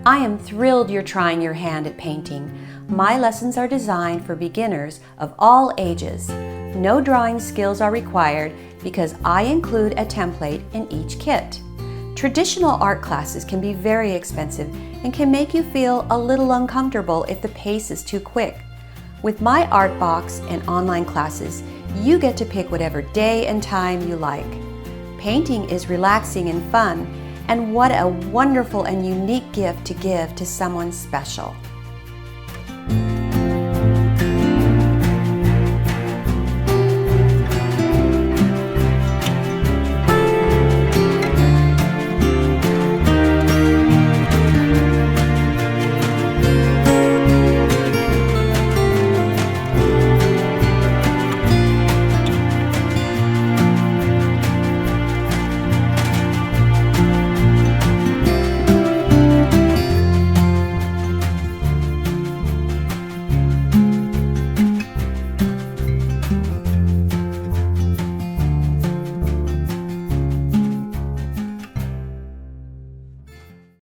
I am thrilled you're trying your hand at painting. My lessons are designed for beginners of all ages. No drawing skills are required because I include a template in each kit. Traditional art classes can be very expensive and can make you feel a little uncomfortable if the pace is too quick. With my art box and online classes, you get to pick whatever day and time you like. Painting is relaxing and fun, and what a wonderful and unique gift to give to someone special.